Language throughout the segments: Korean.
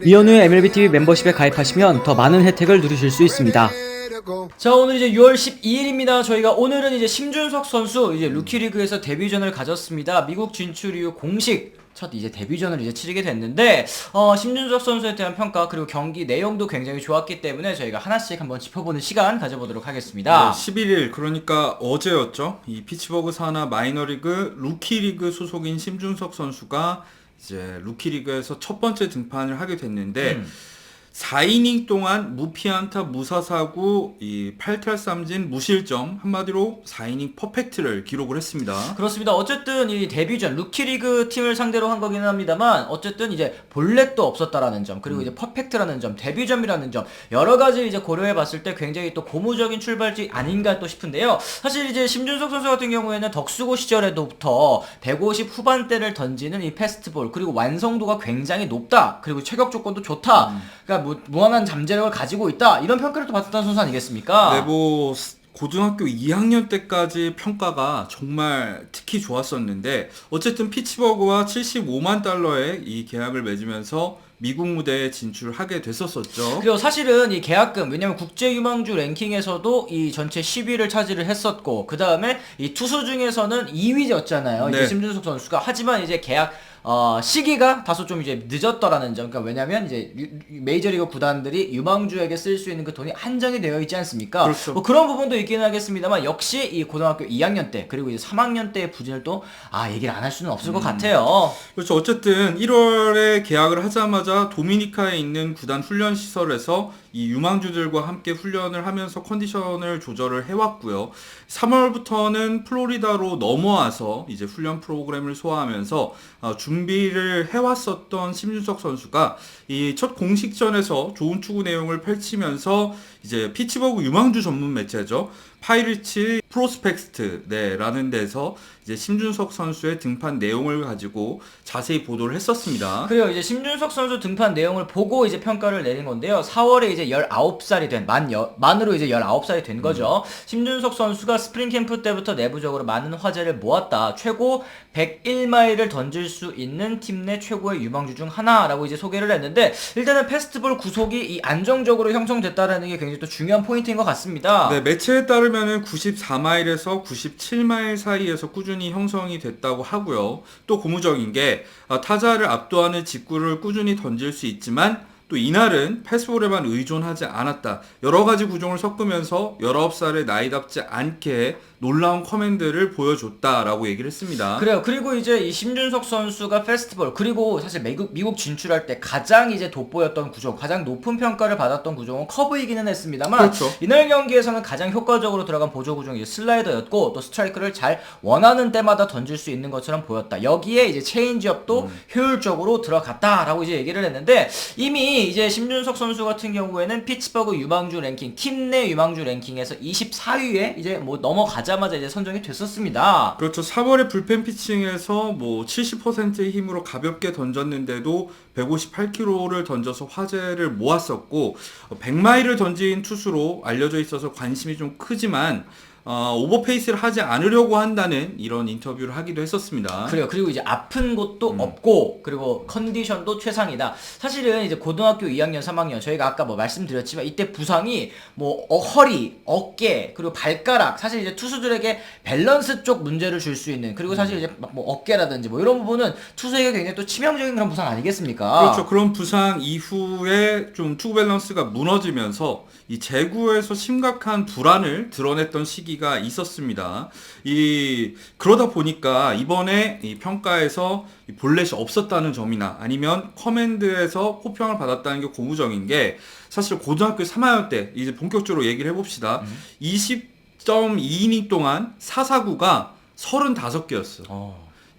이현우의 MLBTV 멤버십에 가입하시면 더 많은 혜택을 누리실 수 있습니다. 자, 오늘 이제 6월 12일입니다. 저희가 오늘은 이제 심준석 선수 이제 루키리그에서 데뷔전을 가졌습니다. 미국 진출 이후 공식 첫 이제 데뷔전을 이제 치르게 됐는데 심준석 선수에 대한 평가 그리고 경기 내용도 굉장히 좋았기 때문에 저희가 하나씩 한번 짚어보는 시간 가져보도록 하겠습니다. 네, 11일 그러니까 어제였죠. 이 피츠버그 산하 마이너리그 루키리그 소속인 심준석 선수가 이제 루키리그에서 첫 번째 등판을 하게 됐는데 4이닝 동안 무피안타 무사사구 이 8탈삼진 무실점 한마디로 4이닝 퍼펙트를 기록을 했습니다. 그렇습니다. 어쨌든 이 데뷔전 루키리그 팀을 상대로 한 거기는 합니다만 어쨌든 이제 볼넷도 없었다라는 점 그리고 이제 퍼펙트라는 점 데뷔점이라는 점 여러 가지 이제 고려해 봤을 때 굉장히 또 고무적인 출발지 아닌가 또 싶은데요. 사실 이제 심준석 선수 같은 경우에는 덕수고 시절에도부터 150 후반대를 던지는 이 패스트볼 그리고 완성도가 굉장히 높다 그리고 체격 조건도 좋다. 그러니까 무한한 잠재력을 가지고 있다 이런 평가를 또 받았던 선수 아니겠습니까? 네, 뭐 고등학교 2학년 때까지 평가가 정말 특히 좋았었는데 어쨌든 피츠버그와 75만 달러의 이 계약을 맺으면서 미국 무대에 진출하게 됐었었죠. 그리고 사실은 이 계약금 왜냐면 국제 유망주 랭킹에서도 이 전체 10위를 차지를 했었고 그 다음에 이 투수 중에서는 2위였잖아요. 네. 이제 심준석 선수가 하지만 이제 계약 시기가 다소 좀 이제 늦었더라는 점. 그러니까 왜냐면 이제 메이저리그 구단들이 유망주에게 쓸 수 있는 그 돈이 한정이 되어 있지 않습니까? 그렇죠. 뭐 그런 부분도 있기는 하겠습니다만 역시 이 고등학교 2학년 때 그리고 이제 3학년 때의 부진을 또 얘기를 안 할 수는 없을 것 같아요. 그렇죠. 어쨌든 1월에 계약을 하자마자 도미니카에 있는 구단 훈련 시설에서 이 유망주들과 함께 훈련을 하면서 컨디션을 조절을 해왔고요. 3월부터는 플로리다로 넘어와서 이제 훈련 프로그램을 소화하면서 준비를 해왔었던 심준석 선수가 이 첫 공식전에서 좋은 투구 내용을 펼치면서 이제 피츠버그 유망주 전문 매체죠. 파이리츠 프로스펙트 라는 데서 이제 심준석 선수의 등판 내용을 가지고 자세히 보도를 했었습니다. 그래요. 이제 심준석 선수 등판 내용을 보고 이제 평가를 내린 건데요. 4월에 이제 19살이 된 만으로 이제 19살이 된 거죠. 심준석 선수가 스프링 캠프 때부터 내부적으로 많은 화제를 모았다. 최고 101마일을 던질 수 있는 팀 내 최고의 유망주 중 하나라고 이제 소개를 했는데 일단은 패스트볼 구속이 이 안정적으로 형성됐다라는 게 굉장히 또 중요한 포인트인 것 같습니다. 네, 매체에 따르면은 94마일에서 97마일 사이에서 꾸준히 형성이 됐다고 하고요. 또 고무적인 게 타자를 압도하는 직구를 꾸준히 던질 수 있지만 또 이날은 패스볼에만 의존하지 않았다. 여러 가지 구종을 섞으면서 19살의 나이답지 않게 놀라운 커맨드를 보여줬다라고 얘기를 했습니다. 그래요. 그리고 이제 이 심준석 선수가 페스티벌 그리고 사실 미국 진출할 때 가장 이제 돋보였던 구종, 가장 높은 평가를 받았던 구종은 커브이기는 했습니다만 그렇죠. 이날 경기에서는 가장 효과적으로 들어간 보조 구종이 슬라이더였고 또 스트라이크를 잘 원하는 때마다 던질 수 있는 것처럼 보였다. 여기에 이제 체인지업도 효율적으로 들어갔다라고 이제 얘기를 했는데 이미 이제 심준석 선수 같은 경우에는 피츠버그 유망주 랭킹 팀 내 유망주 랭킹에서 24위에 이제 뭐 넘어가자마자 이제 선정이 됐었습니다. 그렇죠. 4월에 불펜 피칭에서 뭐 70%의 힘으로 가볍게 던졌는데도 158km를 던져서 화제를 모았었고 100마일을 던진 투수로 알려져 있어서 관심이 좀 크지만 오버페이스를 하지 않으려고 한다는 이런 인터뷰를 하기도 했었습니다. 그래요. 그리고 이제 아픈 곳도 없고 그리고 컨디션도 최상이다. 사실은 이제 고등학교 2학년, 3학년 저희가 아까 뭐 말씀드렸지만 이때 부상이 뭐 허리, 어깨 그리고 발가락 사실 이제 투수들에게 밸런스 쪽 문제를 줄 수 있는 그리고 사실 이제 뭐 어깨라든지 뭐 이런 부분은 투수에게 굉장히 또 치명적인 그런 부상 아니겠습니까? 그렇죠. 그런 부상 이후에 좀 투구 밸런스가 무너지면서 이 제구에서 심각한 불안을 드러냈던 시기가 있었습니다. 그러다 보니까 이번에 이 평가에서 이 볼넷이 없었다는 점이나 아니면 커맨드에서 호평을 받았다는 게 고무적인 게 사실 고등학교 3학년 때 이제 본격적으로 얘기를 해봅시다. 20.2이닝 동안 사사구가 35개였어.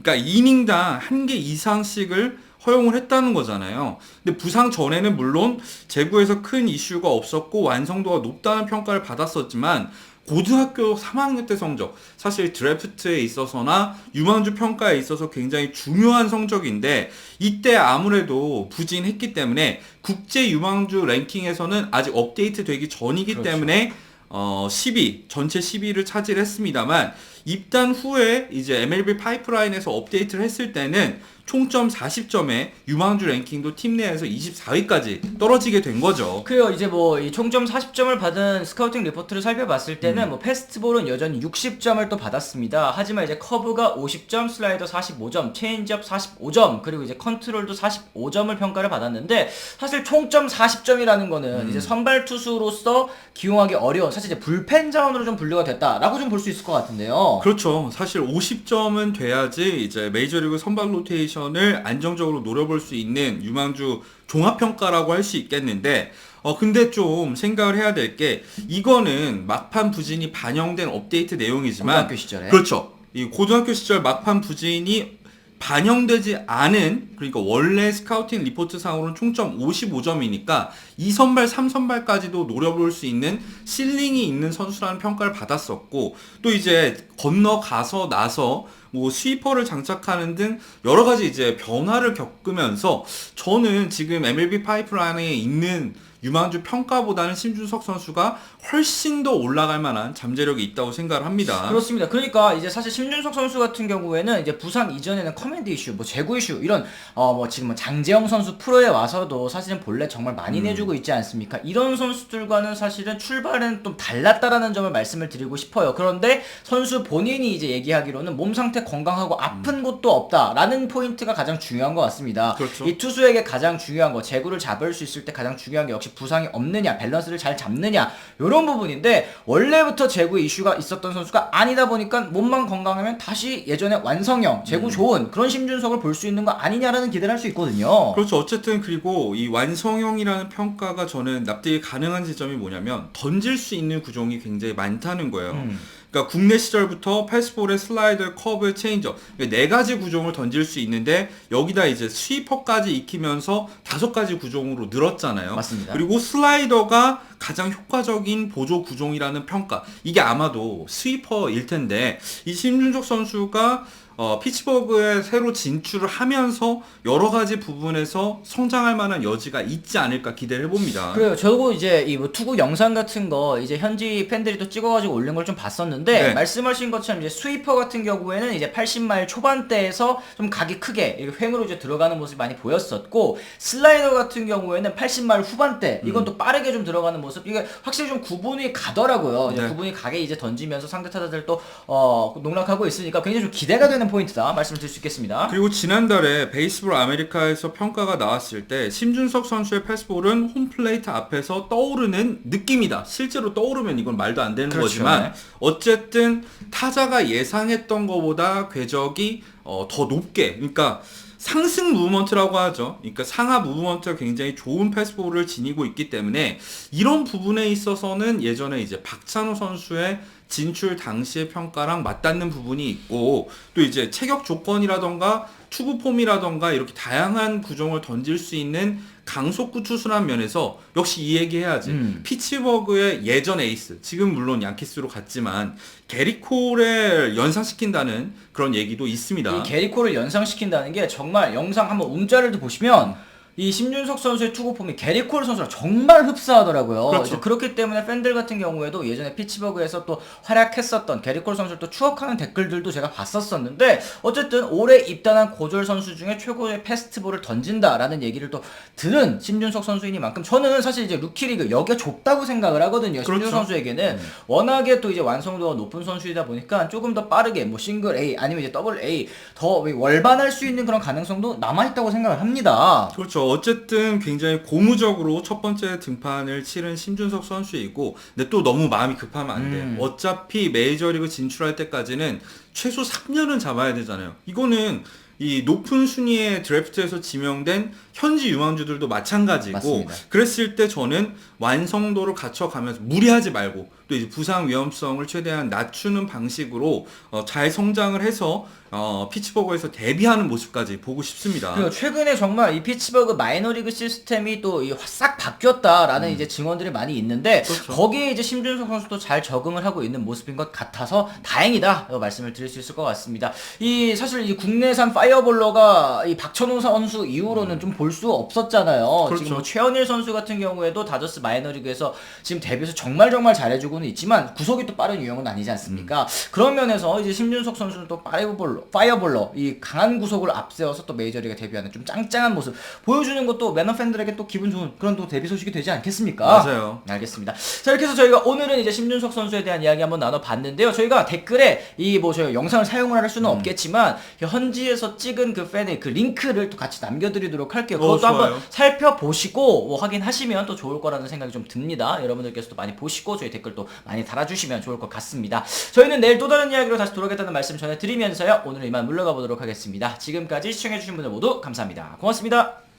그러니까 이닝당 1개 이상씩을 허용을 했다는 거잖아요. 근데 부상 전에는 물론 제구에서 큰 이슈가 없었고 완성도가 높다는 평가를 받았었지만 고등학교 3학년 때 성적, 사실 드래프트에 있어서나 유망주 평가에 있어서 굉장히 중요한 성적인데 이때 아무래도 부진했기 때문에 국제 유망주 랭킹에서는 아직 업데이트 되기 전이기 그렇죠. 때문에 10위, 전체 10위를 차지했습니다만 입단 후에 이제 MLB 파이프라인에서 업데이트를 했을 때는 총점 40점에 유망주 랭킹도 팀 내에서 24위까지 떨어지게 된 거죠. 그래요. 이제 뭐 이 총점 40점을 받은 스카우팅 리포트를 살펴봤을 때는 뭐 패스트볼은 여전히 60점을 또 받았습니다. 하지만 이제 커브가 50점, 슬라이더 45점, 체인지업 45점, 그리고 이제 컨트롤도 45점을 평가를 받았는데 사실 총점 40점이라는 거는 이제 선발 투수로서 기용하기 어려운 사실 이제 불펜 자원으로 좀 분류가 됐다라고 좀 볼 수 있을 것 같은데요. 그렇죠. 사실 50점은 돼야지 이제 메이저리그 선발 로테이션을 안정적으로 노려볼 수 있는 유망주 종합평가라고 할 수 있겠는데 근데 좀 생각을 해야 될 게 이거는 막판 부진이 반영된 업데이트 내용이지만 고등학교 시절에. 그렇죠. 이 고등학교 시절 막판 부진이 반영되지 않은 그러니까 원래 스카우팅 리포트 상으로는 총점 55점이니까 2선발, 3선발까지도 노려볼 수 있는 실링이 있는 선수라는 평가를 받았었고 또 이제 건너가서 나서 뭐 스위퍼를 장착하는 등 여러 가지 이제 변화를 겪으면서 저는 지금 MLB 파이프라인에 있는 유망주 평가보다는 심준석 선수가 훨씬 더 올라갈 만한 잠재력이 있다고 생각을 합니다. 그렇습니다. 그러니까 이제 사실 심준석 선수 같은 경우에는 이제 부상 이전에는 커맨드 이슈, 뭐 재구 이슈 이런 뭐 지금 뭐 장재영 선수 프로에 와서도 사실은 본래 정말 많이 내주고 있지 않습니까? 이런 선수들과는 사실은 출발은 좀 달랐다라는 점을 말씀을 드리고 싶어요. 그런데 선수 본인이 이제 얘기하기로는 몸 상태 건강하고 아픈 곳도 없다라는 포인트가 가장 중요한 것 같습니다. 그렇죠. 이 투수에게 가장 중요한 거, 재구를 잡을 수 있을 때 가장 중요한 게 역시 부상이 없느냐, 밸런스를 잘 잡느냐 이런 부분인데 원래부터 재구 이슈가 있었던 선수가 아니다 보니까 몸만 건강하면 다시 예전에 완성형, 재구 좋은 그런 심준석을 볼 수 있는 거 아니냐라는 기대를 할 수 있거든요. 그렇죠. 어쨌든 그리고 이 완성형이라는 평가가 저는 납득이 가능한 지점이 뭐냐면 던질 수 있는 구종이 굉장히 많다는 거예요. 그러니까 국내 시절부터 패스볼에 슬라이더, 커브, 체인저 네 가지 구종을 던질 수 있는데 여기다 이제 스위퍼까지 익히면서 5가지 구종으로 늘었잖아요. 맞습니다. 그리고 슬라이더가 가장 효과적인 보조 구종이라는 평가. 이게 아마도 스위퍼일 텐데 이 심준석 선수가 피츠버그에 새로 진출을 하면서 여러 가지 부분에서 성장할 만한 여지가 있지 않을까 기대를 해봅니다. 그래요. 저도 이제 이 뭐 투구 영상 같은 거 이제 현지 팬들이 또 찍어가지고 올린 걸 좀 봤었는데 네. 말씀하신 것처럼 이제 스위퍼 같은 경우에는 이제 80마일 초반대에서 좀 각이 크게 이렇게 횡으로 이제 들어가는 모습이 많이 보였었고 슬라이더 같은 경우에는 80마일 후반대 이건 또 빠르게 좀 들어가는 모습 이게 확실히 좀 구분이 가더라고요. 이제 네. 구분이 가게 이제 던지면서 상대 타자들 또 농락하고 있으니까 굉장히 좀 기대가 되는 포인트다 말씀을 드릴 수 있겠습니다. 그리고 지난달에 베이스볼 아메리카에서 평가가 나왔을 때 심준석 선수의 패스볼은 홈플레이트 앞에서 떠오르는 느낌이다. 실제로 떠오르면 이건 말도 안 되는 그렇죠. 거지만 어쨌든 타자가 예상했던 것보다 궤적이 더 높게 그러니까 상승 무브먼트라고 하죠. 그러니까 상하 무브먼트가 굉장히 좋은 패스볼을 지니고 있기 때문에 이런 부분에 있어서는 예전에 이제 박찬호 선수의 진출 당시의 평가랑 맞닿는 부분이 있고 또 이제 체격 조건이라던가 투구 폼이라던가 이렇게 다양한 구종을 던질 수 있는 강속구 투수란 면에서 역시 이 얘기 해야지. 피츠버그의 예전 에이스, 지금 물론 양키스로 갔지만 게리 콜을 연상시킨다는 그런 얘기도 있습니다. 이 게리 콜을 연상시킨다는 게 정말 영상 한번 움자를 보시면 이 심준석 선수의 투구 폼이 게리 콜 선수랑 정말 흡사하더라고요. 그렇죠. 그렇기 때문에 팬들 같은 경우에도 예전에 피츠버그에서 또 활약했었던 게리 콜 선수를 또 추억하는 댓글들도 제가 봤었었는데 어쨌든 올해 입단한 고졸 선수 중에 최고의 패스트볼을 던진다라는 얘기를 또 들은 심준석 선수이니만큼 저는 사실 이제 루키리그 여기가 좁다고 생각을 하거든요. 심준석 그렇죠. 선수에게는 워낙에 또 이제 완성도가 높은 선수이다 보니까 조금 더 빠르게 뭐 싱글 A 아니면 이제 더블 A 더 월반할 수 있는 그런 가능성도 남아있다고 생각을 합니다. 그렇죠. 어쨌든 굉장히 고무적으로 첫 번째 등판을 치른 심준석 선수이고 근데 또 너무 마음이 급하면 안 돼요. 어차피 메이저리그 진출할 때까지는 최소 3년은 잡아야 되잖아요. 이거는 이 높은 순위의 드래프트에서 지명된 현지 유망주들도 마찬가지고 맞습니다. 그랬을 때 저는 완성도를 갖춰가면서 무리하지 말고 또 이제 부상 위험성을 최대한 낮추는 방식으로 잘 성장을 해서 피츠버그에서 데뷔하는 모습까지 보고 싶습니다. 그리고 최근에 정말 이 피츠버그 마이너리그 시스템이 또 싹 바뀌었다라는 이제 증언들이 많이 있는데 그렇죠. 거기에 이제 심준석 선수도 잘 적응을 하고 있는 모습인 것 같아서 다행이다 말씀을 드릴 수 있을 것 같습니다. 이 사실 이 국내산 파이어볼러가 이 박찬호 선수 이후로는 좀 볼 수 없었잖아요. 그렇죠. 지금 뭐 최원일 선수 같은 경우에도 다저스 마이너리그에서 지금 데뷔해서 정말 잘해주고 정도는 있지만 구속이 또 빠른 유형은 아니지 않습니까? 그런 면에서 이제 심준석 선수는 또 파이어볼러 이 강한 구속을 앞세워서 또 메이저리그 데뷔하는 좀 짱짱한 모습 보여주는 것도 매너 팬들에게 또 기분 좋은 그런 또 데뷔 소식이 되지 않겠습니까? 맞아요. 알겠습니다. 자, 이렇게 해서 저희가 오늘은 이제 심준석 선수에 대한 이야기 한번 나눠봤는데요. 저희가 댓글에 저희 영상을 사용을 할 수는 없겠지만 현지에서 찍은 그 팬의 그 링크를 또 같이 남겨드리도록 할게요. 그것도 좋아요. 한번 살펴보시고 확인하시면 또 좋을 거라는 생각이 좀 듭니다. 여러분들께서도 많이 보시고 저희 댓글도 많이 달아주시면 좋을 것 같습니다. 저희는 내일 또 다른 이야기로 다시 돌아오겠다는 말씀 전해드리면서요. 오늘 이만 물러가 보도록 하겠습니다. 지금까지 시청해주신 분들 모두 감사합니다. 고맙습니다.